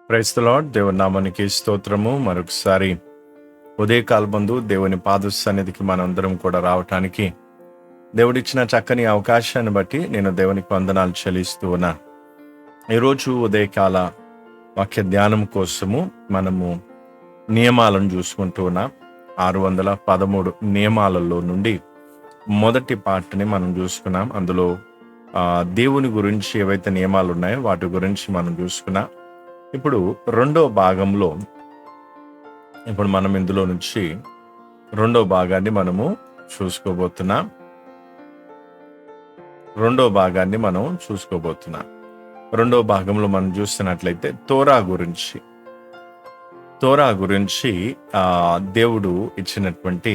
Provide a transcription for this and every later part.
Praise the lord. దేవుని నామానికి స్తోత్రము. మరొకసారి ఉదయకాలమందు దేవుని పాద సన్నిధికి మనందరం కూడా రావటానికి దేవుడిచ్చిన చక్కని అవకాశాన్ని బట్టి నేను దేవునికి వందనాలు చెల్లిస్తూ ఉన్నా. ఈరోజు ఉదయకాల వాక్య ధ్యానం కోసము మనము నియమాలను చూసుకుంటూ ఉన్నాం. 613 నియమాలలో నుండి మొదటి పార్ట్ని మనం చూసుకున్నాం. అందులో దేవుని గురించి ఏవైతే నియమాలు ఉన్నాయో వాటి గురించి మనం చూసుకున్నాం. ఇప్పుడు రెండో భాగంలో మనం ఇందులో నుంచి రెండో భాగాన్ని మనము చూసుకోబోతున్నాం. రెండో భాగంలో మనం చూస్తున్నట్లయితే తోరా గురించి దేవుడు ఇచ్చినటువంటి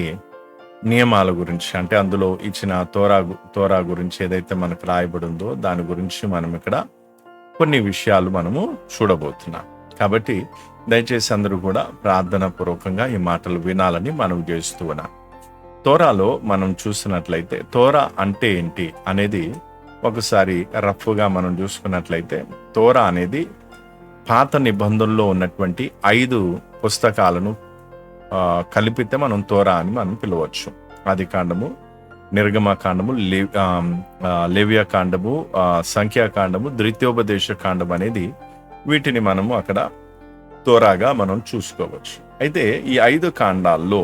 నియమాల గురించి, అంటే అందులో ఇచ్చిన తోరా గురించి ఏదైతే మనకు రాయబడి ఉందో దాని గురించి మనం ఇక్కడ కొన్ని విషయాలు మనము చూడబోతున్నాం. కాబట్టి దయచేసి అందరూ కూడా ప్రార్థన పూర్వకంగా ఈ మాటలు వినాలని మనం చేస్తూ ఉన్నాం. తోరాలో మనం చూసినట్లయితే తోరా అంటే ఏంటి అనేది ఒకసారి రఫ్గా మనం చూసుకున్నట్లయితే, తోరా అనేది పాత నిబంధనలో ఉన్నటువంటి 5 పుస్తకాలను కలిపితే మనం తోరా అని మనం పిలవచ్చు. ఆదికాండము, నిర్గమకాండము, లేవ్యకాండము, సంఖ్యాకాండము, ద్వితీయోపదేశ కాండం అనేది వీటిని మనము అక్కడ తోరాగా మనం చూసుకోవచ్చు. అయితే ఈ 5 కాండాల్లో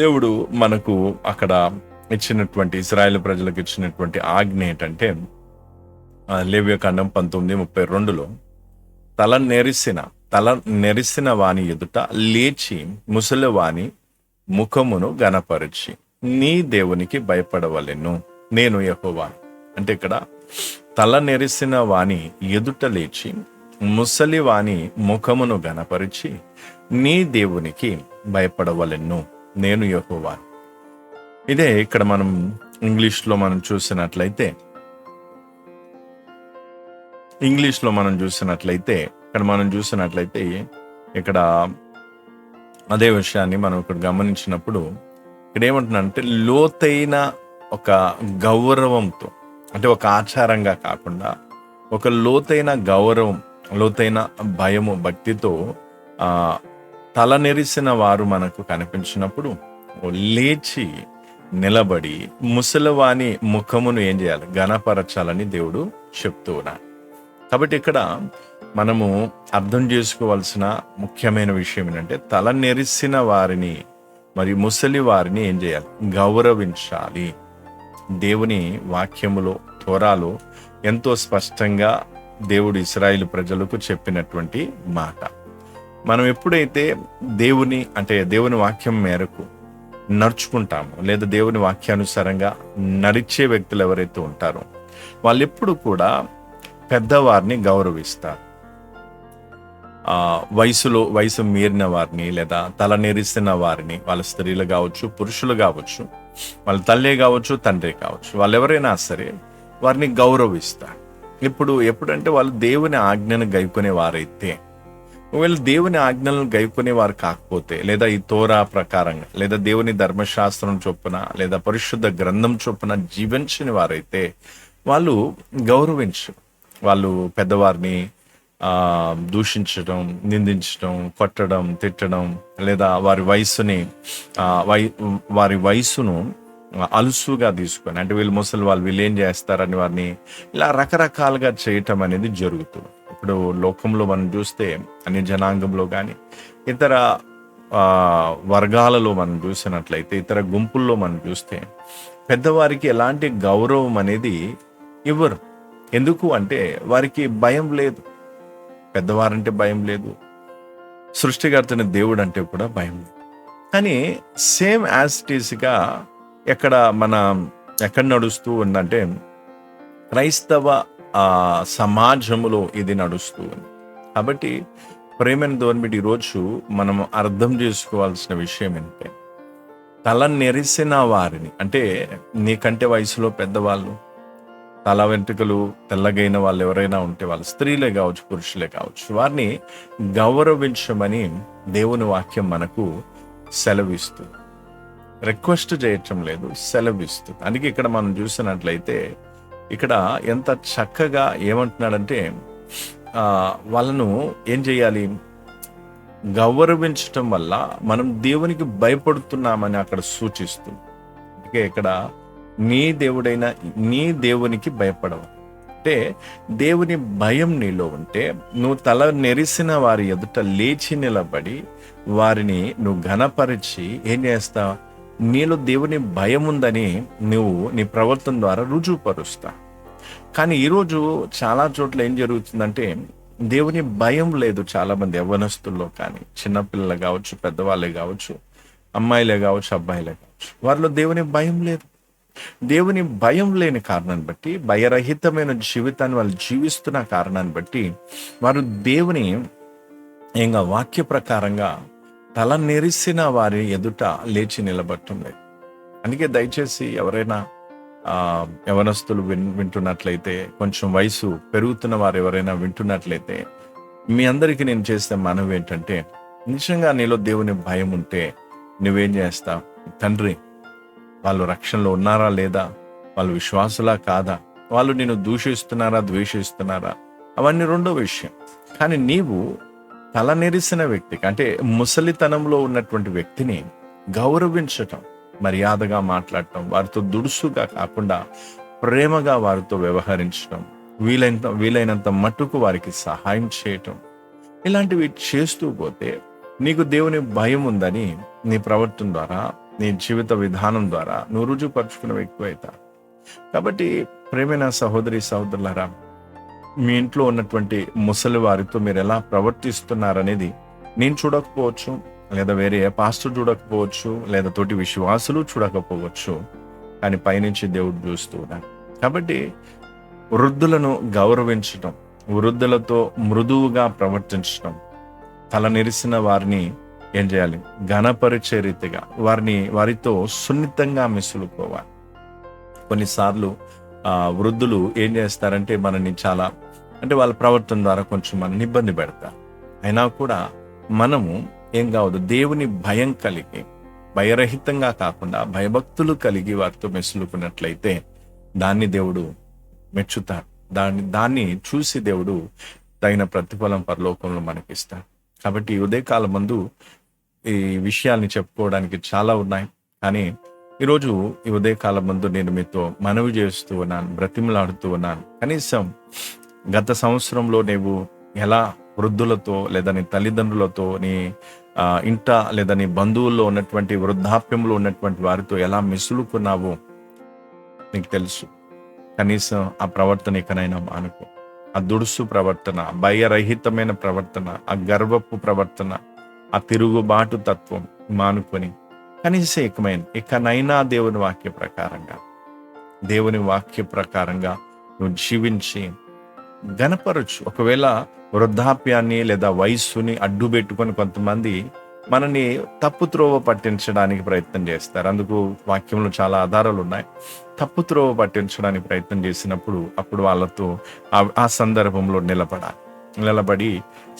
దేవుడు మనకు అక్కడ ఇచ్చినటువంటి, ఇశ్రాయేలు ప్రజలకు ఇచ్చినటువంటి ఆజ్ఞ ఏంటంటే, లేవ్యకాండం 19:32లో తల నెరిసిన వాని ఎదుట లేచి ముసలి వాని ముఖమును గనపరిచి నీ దేవునికి భయపడవలెను, నేను యెహోవా. అంటే ఇక్కడ తల నెరిసిన వాని ఎదుట లేచి ముసలి వాని ముఖమును గనపరిచి నీ దేవునికి భయపడవలెను, నేను యెహోవా. ఇదే ఇక్కడ మనం ఇంగ్లీష్లో మనం చూసినట్లయితే ఇక్కడ అదే విషయాన్ని మనం ఇక్కడ గమనించినప్పుడు ఇక్కడ ఏమంటున్నానంటే, లోతైన ఒక గౌరవంతో, అంటే ఒక ఆచారంగా కాకుండా ఒక లోతైన గౌరవం, లోతైన భయము, భక్తితో తల నెరిసిన వారు మనకు కనిపించినప్పుడు లేచి నిలబడి ముసలివాని ముఖమును ఏం చేయాలి, గణపరచాలని దేవుడు చెప్తూ ఉన్నాడు. కాబట్టి ఇక్కడ మనము అర్థం చేసుకోవాల్సిన ముఖ్యమైన విషయం ఏంటంటే, తల నెరిసిన వారిని మరియు ముసలి వారిని ఏం చేయాలి, గౌరవించాలి. దేవుని వాక్యములో, తోరాలో ఎంతో స్పష్టంగా దేవుడు ఇశ్రాయేలు ప్రజలకు చెప్పినటువంటి మాట. మనం ఎప్పుడైతే దేవుని వాక్యం మేరకు నడుచుకుంటామో, లేదా దేవుని వాక్యానుసారంగా నడిచే వ్యక్తులు ఎవరైతే ఉంటారో వాళ్ళు ఎప్పుడు కూడా పెద్దవారిని గౌరవిస్తారు. వయసు మీరిన వారిని, లేదా తల నెరిసిన వారిని, వాళ్ళ స్త్రీలు కావచ్చు, పురుషులు కావచ్చు, వాళ్ళ తల్లే కావచ్చు, తండ్రి కావచ్చు, వాళ్ళు ఎవరైనా సరే వారిని గౌరవిస్తారు. ఎప్పుడంటే వాళ్ళు దేవుని ఆజ్ఞను గైకొనే వారైతే, ఒకవేళ దేవుని ఆజ్ఞలను గైకొనే వారు కాకపోతే, లేదా ఈ తోరా ప్రకారంగా, లేదా దేవుని ధర్మశాస్త్రం చొప్పున, లేదా పరిశుద్ధ గ్రంథం చొప్పున జీవించని వారైతే వాళ్ళు గౌరవించరు. వాళ్ళు పెద్దవారిని దూషించడం, నిందించడం, కొట్టడం, తిట్టడం, లేదా వారి వయసును అలుసుగా తీసుకొని, అంటే వీళ్ళు ముసలి వీళ్ళు ఏం చేస్తారని వారిని ఇలా రకరకాలుగా చేయటం అనేది జరుగుతుంది. ఇప్పుడు లోకంలో మనం చూస్తే, అన్ని జనాంగంలో కానీ ఇతర వర్గాలలో మనం చూసినట్లయితే, ఇతర గుంపుల్లో మనం చూస్తే పెద్దవారికి ఎలాంటి గౌరవం అనేది ఇవ్వరు. ఎందుకు అంటే వారికి భయం లేదు. పెద్దవారంటే భయం లేదు, సృష్టికర్తని దేవుడు అంటే కూడా భయం లేదు. కానీ సేమ్ యాజ్ ఇట్ ఈస్గా ఎక్కడ నడుస్తూ ఉందంటే, క్రైస్తవ సమాజంలో ఇది నడుస్తూ ఉంది. కాబట్టి ప్రేమైన దేవుని ఈరోజు మనం అర్థం చేసుకోవాల్సిన విషయం ఏంటంటే, తల నెరిసిన వారిని, అంటే నీకంటే వయసులో పెద్దవాళ్ళు, తల వెంట్రుకలు తెల్లగైన వాళ్ళు ఎవరైనా ఉంటే, వాళ్ళు స్త్రీలే కావచ్చు, పురుషులే కావచ్చు, వారిని గౌరవించమని దేవుని వాక్యం మనకు సెలవిస్తుంది. రిక్వెస్ట్ చేయటం లేదు, సెలవిస్తుంది. అందుకే ఇక్కడ మనం చూసినట్లయితే ఇక్కడ ఎంత చక్కగా ఏమంటున్నాడంటే, వాళ్ళను ఏం చేయాలి? గౌరవించటం వల్ల మనం దేవునికి భయపడుతున్నామని అక్కడ సూచిస్తుంది. అందుకే ఇక్కడ నీ దేవుడైన నీ దేవునికి భయపడవు. అంటే దేవుని భయం నీలో ఉంటే నువ్వు తల నెరిసిన వారి ఎదుట లేచి నిలబడి వారిని నువ్వు ఘనపరిచి ఏం చేస్తావు? నీలో దేవుని భయం ఉందని నువ్వు నీ ప్రవర్తన ద్వారా రుజువుపరుస్తా. కానీ ఈరోజు చాలా చోట్ల ఏం జరుగుతుందంటే దేవుని భయం లేదు. చాలా మంది యవ్వనస్తుల్లో కానీ, చిన్నపిల్లలు కావచ్చు, పెద్దవాళ్ళే కావచ్చు, అమ్మాయిలే కావచ్చు, అబ్బాయిలే కావచ్చు, వారిలో దేవుని భయం లేదు. దేవుని భయం లేని కారణాన్ని బట్టి, భయరహితమైన జీవితాన్ని వాళ్ళు జీవిస్తున్న కారణాన్ని బట్టి వారు దేవుని ఇంకా వాక్య ప్రకారంగా తల నెరిసిన వారి ఎదుట లేచి నిలబడటం లేదు. అందుకే దయచేసి ఎవరైనా యవనస్తులు వింటున్నట్లయితే, కొంచెం వయసు పెరుగుతున్న వారు ఎవరైనా వింటున్నట్లయితే, మీ అందరికీ నేను చేసే మనవి ఏంటంటే, నిజంగా నీలో దేవుని భయం ఉంటే నువ్వేం చేస్తావు? తండ్రి, వాళ్ళు రక్షణలో ఉన్నారా లేదా, వాళ్ళు విశ్వాసులా కాదా, వాళ్ళు నిన్ను దూషిస్తున్నారా ద్వేషిస్తున్నారా, అవన్నీ రెండో విషయం. కానీ నీవు తల నెరిసిన వ్యక్తికి, అంటే ముసలితనంలో ఉన్నటువంటి వ్యక్తిని గౌరవించటం, మర్యాదగా మాట్లాడటం, వారితో దుడుసుగా కాకుండా ప్రేమగా వారితో వ్యవహరించడం, వీలైనంత మట్టుకు వారికి సహాయం చేయటం, ఇలాంటివి చేస్తూ పోతే నీకు దేవుని భయం ఉందని నీ ప్రవర్తన ద్వారా, నీ జీవిత విధానం ద్వారా నువ్వు రుజువుపరుచుకున్న వ్యక్తి అవుతా. కాబట్టి ప్రేమైన సహోదరి సహోదరులారా, మీ ఇంట్లో ఉన్నటువంటి ముసలి వారితో మీరు ఎలా ప్రవర్తిస్తున్నారనేది నేను చూడకపోవచ్చు, లేదా వేరే పాస్టర్ చూడకపోవచ్చు, లేదా తోటి విశ్వాసులు చూడకపోవచ్చు, కానీ పైనుంచి దేవుడు చూస్తూ ఉన్నాడు. కాబట్టి వృద్ధులను గౌరవించటం, వృద్ధులతో మృదువుగా ప్రవర్తించటం, తల నెరిసిన వారిని ఏం చేయాలి? ఘనపరిచే రీతిగా వారితో సున్నితంగా మెసులుకోవాలి. కొన్నిసార్లు వృద్ధులు ఏం చేస్తారంటే మనని చాలా, అంటే వాళ్ళ ప్రవర్తన ద్వారా కొంచెం మనని ఇబ్బంది పెడతారు. అయినా కూడా మనము ఏం కావద్దు, దేవుని భయం కలిగి, భయరహితంగా కాకుండా భయభక్తులు కలిగి వారితో మెసులుకున్నట్లయితే దాన్ని దేవుడు మెచ్చుతాడు. దాన్ని చూసి దేవుడు తగిన ప్రతిఫలం పరలోకంలో మనకిస్తాడు. కాబట్టి ఉదయకాలం ముందు ఈ విషయాల్ని చెప్పుకోవడానికి చాలా ఉన్నాయి. కానీ ఈరోజు ఈ ఉదయకాలం ముందు నేను మీతో మనవి చేస్తూ ఉన్నాను, బ్రతిమలాడుతూ ఉన్నాను. కనీసం గత సంవత్సరంలో నీవు ఎలా వృద్ధులతో, లేదా నీ తల్లిదండ్రులతో, నీ ఇంట లేదా నీ బంధువుల్లో ఉన్నటువంటి వృద్ధాప్యంలో ఉన్నటువంటి వారితో ఎలా మెసులుకున్నావో నీకు తెలుసు. కనీసం ఆ ప్రవర్తన ఇకనైనా మానుకో. ఆ దుడుసు ప్రవర్తన, భయరహితమైన ప్రవర్తన, ఆ గర్వపు ప్రవర్తన, ఆ తిరుగుబాటు తత్వం మానుకొని కనీసం ఇకనైనా దేవుని వాక్య ప్రకారంగా నువ్వు జీవించి గణపరచు. ఒకవేళ వృద్ధాప్యాన్ని లేదా వయస్సుని అడ్డు పెట్టుకొని కొంతమంది మనని తప్పు త్రోవ పట్టించడానికి ప్రయత్నం చేస్తారు. అందుకు వాక్యంలో చాలా ఆధారాలు ఉన్నాయి. తప్పు త్రోవ పట్టించడానికి ప్రయత్నం చేసినప్పుడు అప్పుడు వాళ్ళతో ఆ సందర్భంలో నిలబడి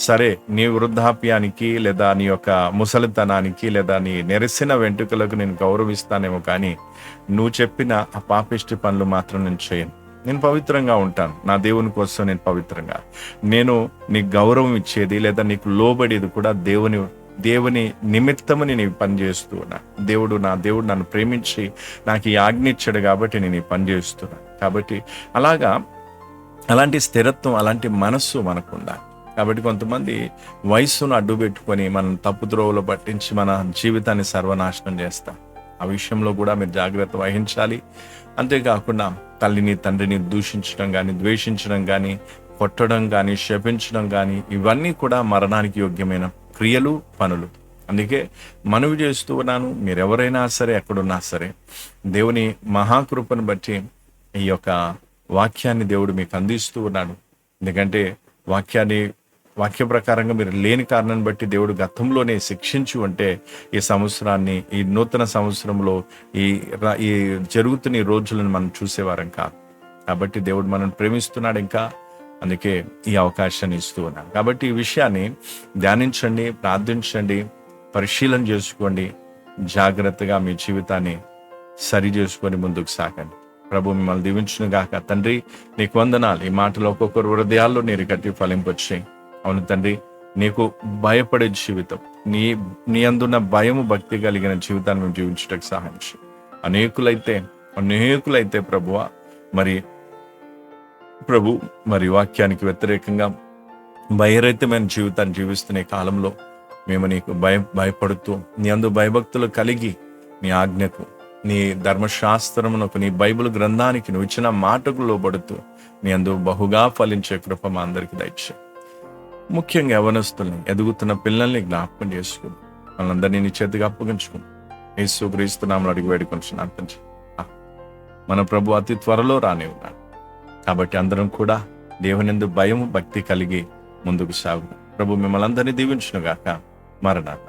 సరే, నీ వృద్ధాప్యానికి లేదా నీ యొక్క ముసలితనానికి లేదా నీ నెరిసిన వెంట్రుకలకు నేను గౌరవిస్తానేమో, కానీ నువ్వు చెప్పిన ఆ పాపిష్టి పనులు మాత్రం నేను చేయను. నేను పవిత్రంగా ఉంటాను, నా దేవుని కోసం నేను పవిత్రంగా, నేను నీకు గౌరవం ఇచ్చేది లేదా నీకు లోబడేది కూడా దేవుని నిమిత్తమని నేను పనిచేస్తూ ఉన్నా. నా దేవుడు నన్ను ప్రేమించి నాకు ఈ ఆజ్ఞ ఇచ్చాడు కాబట్టి నేను ఈ పని చేస్తున్నా. కాబట్టి అలాంటి స్థిరత్వం, అలాంటి మనస్సు మనకు ఉండాలి. కాబట్టి కొంతమంది వయస్సును అడ్డు పెట్టుకొని మనం తప్పు త్రోవలో పట్టించి మన జీవితాన్ని సర్వనాశనం చేస్తాం. ఆ విషయంలో కూడా మీరు జాగ్రత్త వహించాలి. అంతేకాకుండా తల్లిని తండ్రిని దూషించడం కానీ, ద్వేషించడం కానీ, కొట్టడం కానీ, శపించడం కానీ, ఇవన్నీ కూడా మరణానికి యోగ్యమైన క్రియలు, పనులు. అందుకే మనవి చేస్తూ ఉన్నాను, మీరెవరైనా సరే, ఎక్కడున్నా సరే, దేవుని మహాకృపను బట్టి ఈ యొక్క వాక్యాన్ని దేవుడు మీకు అందిస్తూ ఉన్నాడు. ఎందుకంటే వాక్య ప్రకారంగా మీరు లేని కారణాన్ని బట్టి దేవుడు గతంలోనే శిక్షించి ఉంటే ఈ సంవత్సరాన్ని, ఈ నూతన సంవత్సరంలో ఈ జరుగుతున్న ఈ రోజులను మనం చూసేవారం కాదు. కాబట్టి దేవుడు మనల్ని ప్రేమిస్తున్నాడు ఇంకా, అందుకే ఈ అవకాశాన్ని ఇస్తూ ఉన్నాను. కాబట్టి ఈ విషయాన్ని ధ్యానించండి, ప్రార్థించండి, పరిశీలన చేసుకోండి, జాగ్రత్తగా మీ జీవితాన్ని సరి చేసుకొని ముందుకు సాగండి. ప్రభు మిమ్మల్ని దీవించును గాక. తండ్రి నీకు వందనాలు. ఈ మాటలు ఒక్కొక్కరు హృదయాల్లో నీరు గట్టి ఫలింపొచ్చాయి. అవును తండ్రి, నీకు భయపడే జీవితం, నీ అందున్న భయము భక్తి కలిగిన జీవితాన్ని మేము జీవించడానికి సహాయం చేయి. అనేకులైతే ప్రభువా మరి వాక్యానికి వ్యతిరేకంగా భయరహితమైన జీవితాన్ని జీవిస్తున్న ఈ కాలంలో మేము నీకు భయపడుతూ నీ అందు భయభక్తులు కలిగి నీ ఆజ్ఞకు, నీ ధర్మశాస్త్రమునకు, నీ బైబిల్ గ్రంథానికి నువ్వు ఇచ్చిన మాటకు లోబడుతూ నీ అందు బహుగా ఫలించే కృప మా అందరికి దయచేయి. ముఖ్యంగా యవనస్తుల్ని, ఎదుగుతున్న పిల్లల్ని జ్ఞాపకం చేసుకుని వాళ్ళందరినీ నీ చేతిగా అప్పగించుకుని యేసుక్రీస్తు నామములో అడిగి వేడుకొంటున్నాను తండ్రి. మన ప్రభు అతి త్వరలో రానే ఉన్నాడు. కాబట్టి అందరం కూడా దేవునియందు భయం భక్తి కలిగి ముందుకు సాగు. ప్రభు మిమ్మల్ని అందరినీ దీవించును గాక. మరణాత.